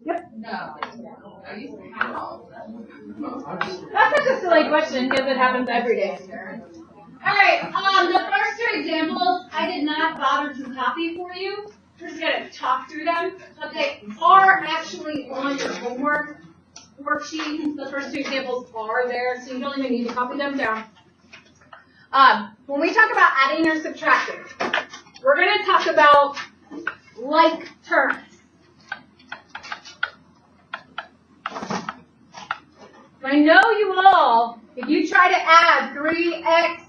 Yep. No. I used to have all of them. That's such a silly question because it happens every day. Alright, the first two examples I did not bother to copy for you. We're just going to talk through them, but they are actually on your homework worksheet. The first two examples are there, so you don't even need to copy them down. When we talk about adding or subtracting, we're going to talk about like terms. I know you all, if you try to add 3x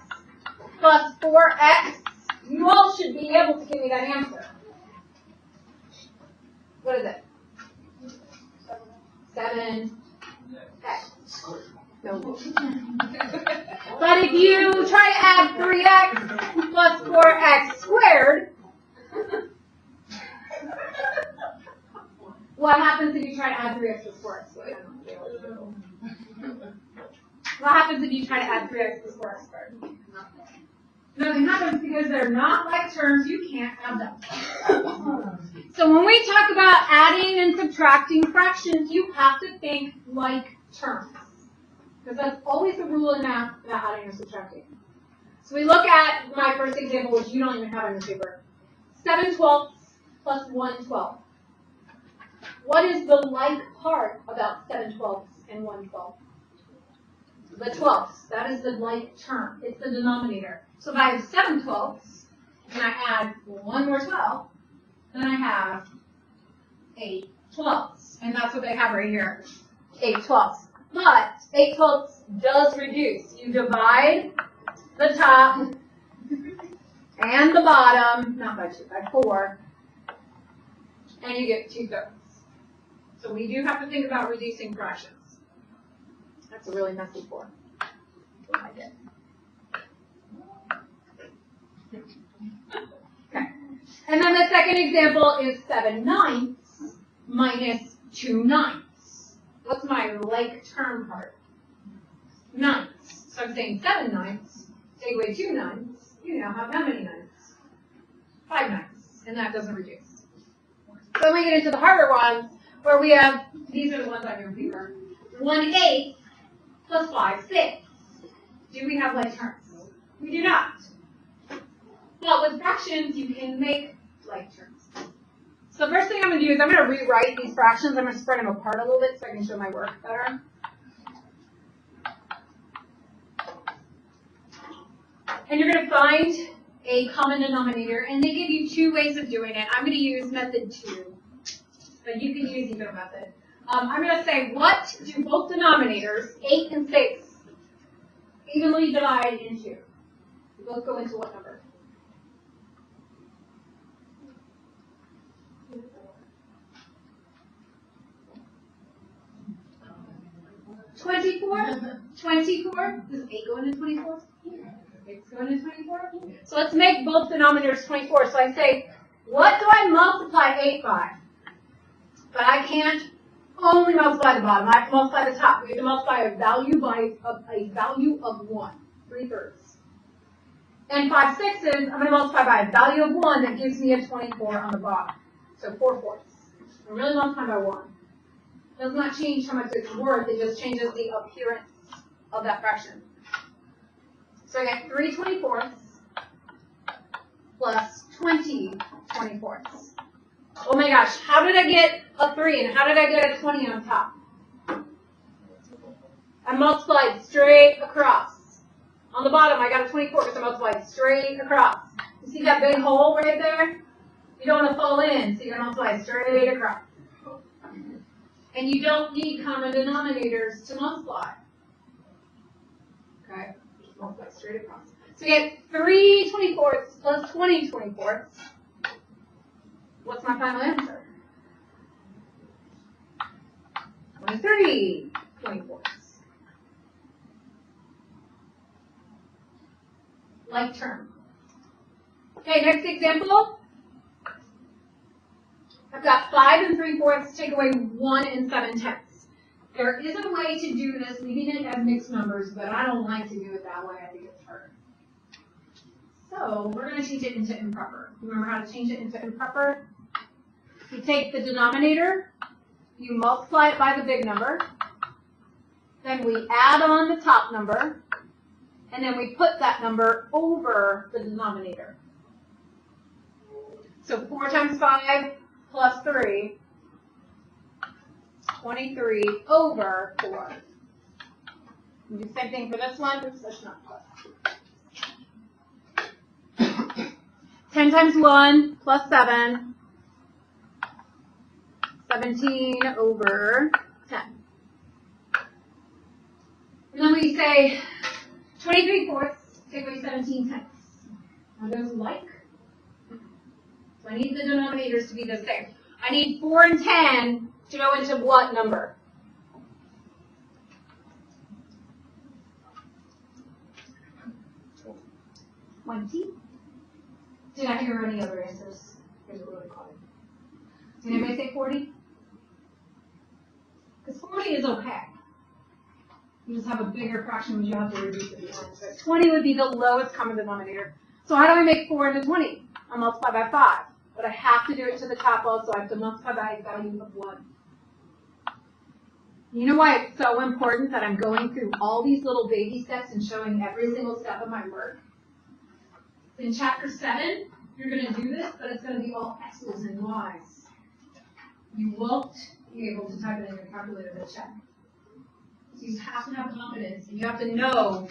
plus 4x, you all should be able to give me that answer. What is it? 7x. No. But if you try to add 3x plus 4x squared, what happens if you try to add 3x plus 4x squared? What happens if you try to add 3x plus 4x squared? Nothing happens because they're not like terms. You can't add them. So when we talk about adding and subtracting fractions, you have to think like terms. Because that's always the rule in math about adding or subtracting. So we look at my first example, which you don't even have on your paper. 7/12 plus 1/12. What is the like part about 7/12 and 1/12? The 12ths. That is the like term. It's the denominator. So if I have 7/12 and I add one more 12, then I have 8/12. And that's what they have right here. 8/12. But 8/12 does reduce. You divide the top and the bottom, not by 2, by 4, and you get 2/3. So we do have to think about reducing fractions. That's a really messy 4. I did. Okay. And then the second example is 7/9 minus 2/9. What's my like term part? 9. So I'm saying 7/9, take away 2/9, you now have how many 9s? 5/9, and that doesn't reduce. So then we get into the harder ones, where we have, these are the ones on your paper, 1/8 plus 5/6. Do we have like terms? We do not. But with fractions, you can make like terms. So the first thing I'm going to do is I'm going to rewrite these fractions. I'm going to spread them apart a little bit so I can show my work better. And you're going to find a common denominator, and they give you 2 ways of doing it. I'm going to use method 2, but you can use either method. I'm going to say, what do both denominators, 8 and 6, evenly divide into? They both go into what number? 24? 24? Does 8 go into 24? 8's going into 24? So let's make both denominators 24. So I say, what do I multiply 8 by? But I can't only multiply the bottom. I have to multiply the top. We have to multiply a value by a value of 1, 3/3. And 5/6 I'm going to multiply by a value of 1 that gives me a 24 on the bottom. So 4/4. I'm really multiplying by 1. It does not change how much it's worth. It just changes the appearance of that fraction. So I get 3/24 plus 20/24. Oh my gosh, how did I get a 3 and how did I get a 20 on top? I multiplied straight across. On the bottom, I got a 24 because I multiplied straight across. You see that big hole right there? You don't want to fall in, so you're going to multiply straight across. And you don't need common denominators to multiply. Okay, just multiply straight across. So you get 3/24 plus 20/24. What's my final answer? 23/24. Like term. Okay, next example. I've got 5 3/4, take away 1 7/10. There is a way to do this, leaving it as mixed numbers, but I don't like to do it that way. I think it's hard. So we're going to change it into improper. Remember how to change it into improper? You take the denominator you multiply it by the big number, then we add on the top number, and then we put that number over the denominator. So 4 times 5 plus 3, 23 over 4. And do the same thing for this one. Oops, that's not plus. 10 times 1 plus 7, 17 over 10. And then we say 23 fourths, take away 17 tenths. Are those like? So I need the denominators to be the same. I need 4 and 10 to go into what number? $20. Did I hear any other answers? Here's what really caught it. Did anybody say 40? Because 40 is okay. You just have a bigger fraction which you have to reduce at the end. But 20 would be the lowest common denominator. So how do I make 4 into 20? I multiply by 5. But I have to do it to the top also. I have to multiply by a value of 1. You know why it's so important that I'm going through all these little baby steps and showing every single step of my work? In chapter 7, you're going to do this, but it's going to be all X's and Y's. You won't be able to type it in your calculator to check. So you have to have confidence, and you have to know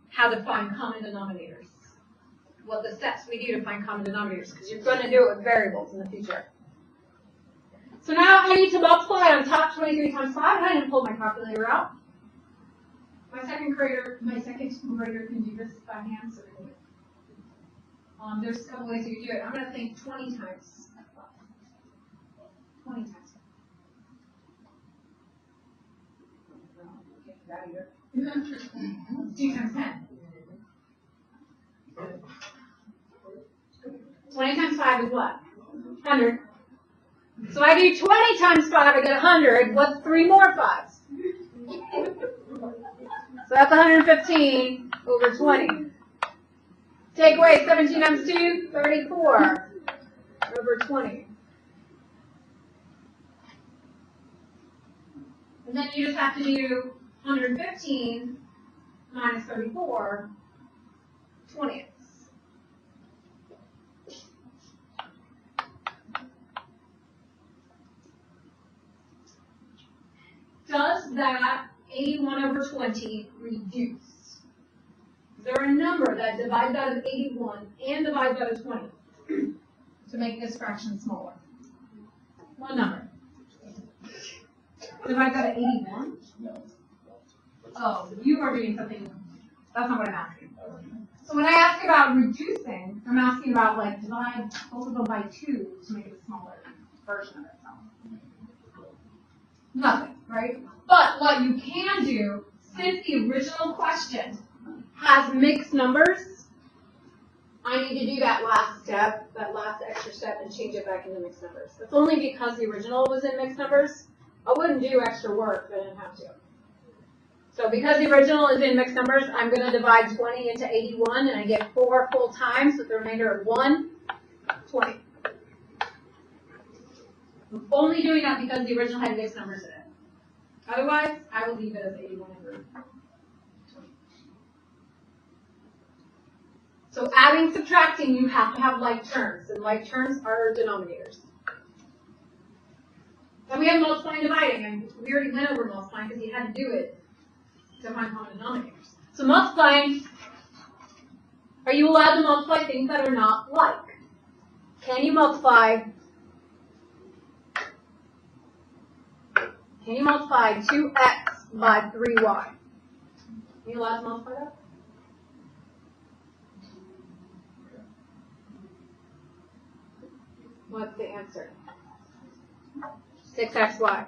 how to find common denominators. What the steps we do to find common denominators, because you're going to do it with variables in the future. So now I need to multiply on top 23 times 5, and I didn't pull my calculator out. My second grader can do this by hand, so there's a couple ways you can do it. I'm going to think 20 times 5. 20 times 5. 2 times 10. 20 times 5 is what? 100. So I do 20 times 5, I get 100. What's 3 more 5s? So that's 115 over 20. Take away 17 times 2, 34 over 20. And then you just have to do 115 minus 34, 20ths. Does that 81 over 20 reduce? Is there a number that divides out of 81 and divides out of 20 to make this fraction smaller? What number? Divides out of 81? No. Oh, you are doing something. That's not what I'm asking. So when I ask about reducing, I'm asking about like divide both of them by 2 to make it a smaller version of itself. Nothing, right? But what you can do, since the original question has mixed numbers, I need to do that last step, that last extra step, and change it back into mixed numbers. That's only because the original was in mixed numbers. I wouldn't do extra work if I didn't have to. So because the original is in mixed numbers, I'm going to divide 20 into 81, and I get 4 full times with the remainder of 1, 20. I'm only doing that because the original had mixed numbers in it. Otherwise, I will leave it as 81 over 20. So adding, subtracting, you have to have like terms, and like terms are denominators. Then we have multiplying and dividing, and we already went over multiplying because you had to do it to find common denominators. So multiplying, are you allowed to multiply things that are not like? Can you multiply 2x by 3y? Are you allowed to multiply that? What's the answer? 6xy.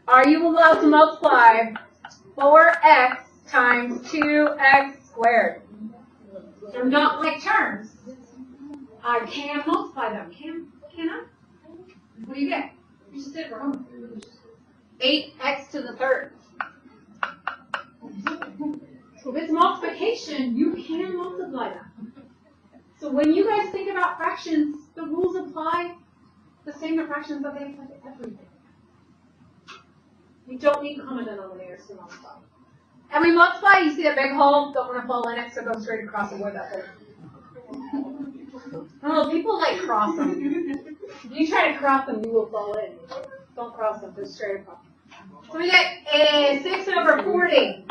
Are you allowed to multiply 4x times 2x squared? They're not like terms. I can multiply them. Can I? What do you get? You just did it wrong. 8x to the third. So if it's multiplication, you can multiply them. So when you guys think about fractions, the rules apply the same fractions that they apply to everything. You don't need common denominators to multiply. And we multiply, you see that big hole? Don't want to fall in it, so go straight across and avoid that hole. Oh, people like cross them. If you try to cross them, you will fall in. Don't cross them, go straight across. So we get a 6 over 40.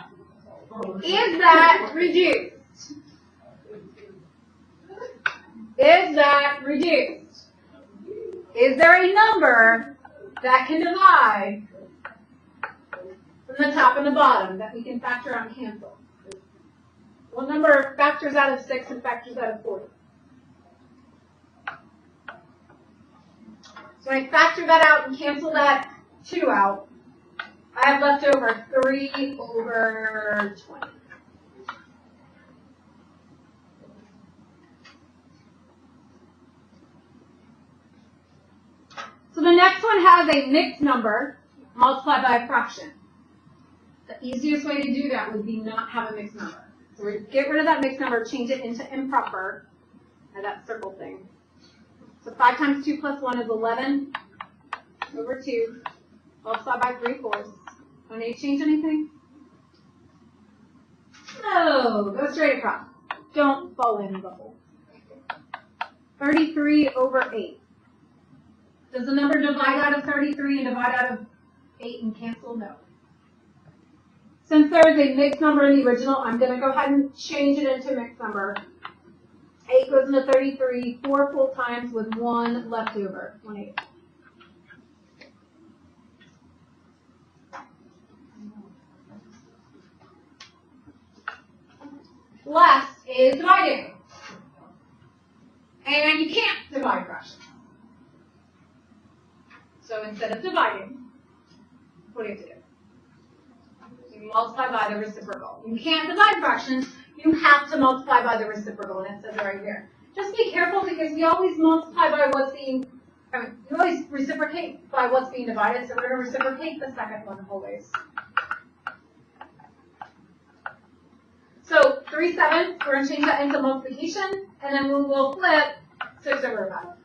Is that reduced? Is that reduced? Is there a number that can divide from the top and the bottom that we can factor out and cancel? What number factors out of 6 and factors out of 40? So when I factor that out and cancel that 2 out, I have left over 3 over 20. So the next one has a mixed number multiplied by a fraction. The easiest way to do that would be not have a mixed number. So we get rid of that mixed number, change it into improper, and that circle thing. So 5 times 2 plus 1 is 11 over 2, multiplied by 3/4. Do I need to change anything? No, go straight across. Don't fall in the hole. 33 over 8. Does the number divide out of 33 and divide out of 8 and cancel? No. Since there is a mixed number in the original, I'm going to go ahead and change it into a mixed number. 8 goes into 33 4 full times with 1 left over. 1 8. Last is dividing. And you can't divide fractions. So instead of dividing, what do you have to do? You multiply by the reciprocal. You can't divide fractions. You have to multiply by the reciprocal, and it says it right here. Just be careful because we always multiply by what's being, we always reciprocate by what's being divided, so we're going to reciprocate the second one always. So 3 7, we're going to change that into multiplication, and then we'll flip 6 over 5.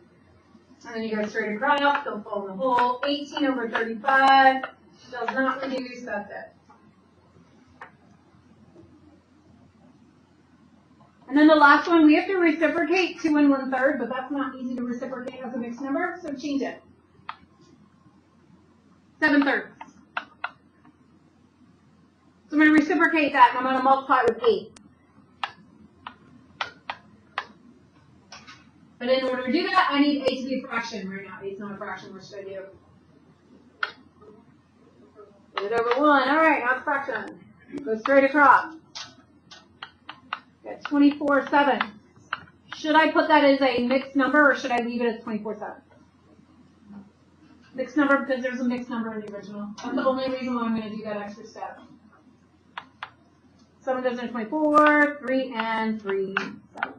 And then you go straight across, don't fall in the hole. 18 over 35 does not reduce, that's it. And then the last one, we have to reciprocate 2 1/3, but that's not easy to reciprocate as a mixed number, so change it. 7/3. So I'm going to reciprocate that, and I'm going to multiply it with 8. But in order to do that, I need 8 to be a fraction. Right now, 8 is not a fraction. What should I do? Put it over 1. All right, now it's fraction. Go straight across. Got 24/7. Should I put that as a mixed number, or should I leave it as 24/7? Mixed number because there's a mixed number in the original. That's the only reason why I'm going to do that extra step. 7 goes into 24, 3 and 3, 7.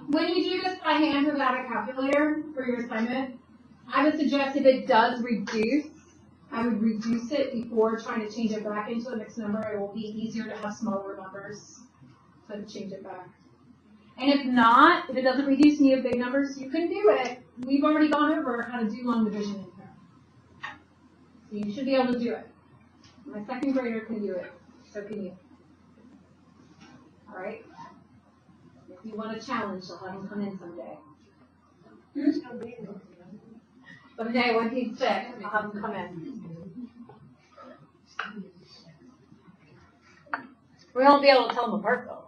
When you do this by hand without a calculator for your assignment, I would suggest if it does reduce, I would reduce it before trying to change it back into a mixed number. It will be easier to have smaller numbers than to change it back. And if not, if it doesn't reduce and you have big numbers, you can do it. We've already gone over how to do long division in here. So you should be able to do it. My second grader can do it. So can you. All right? If you want a challenge, I'll have him come in someday. Someday when he's sick, I'll have him come in. We won't be able to tell him apart though.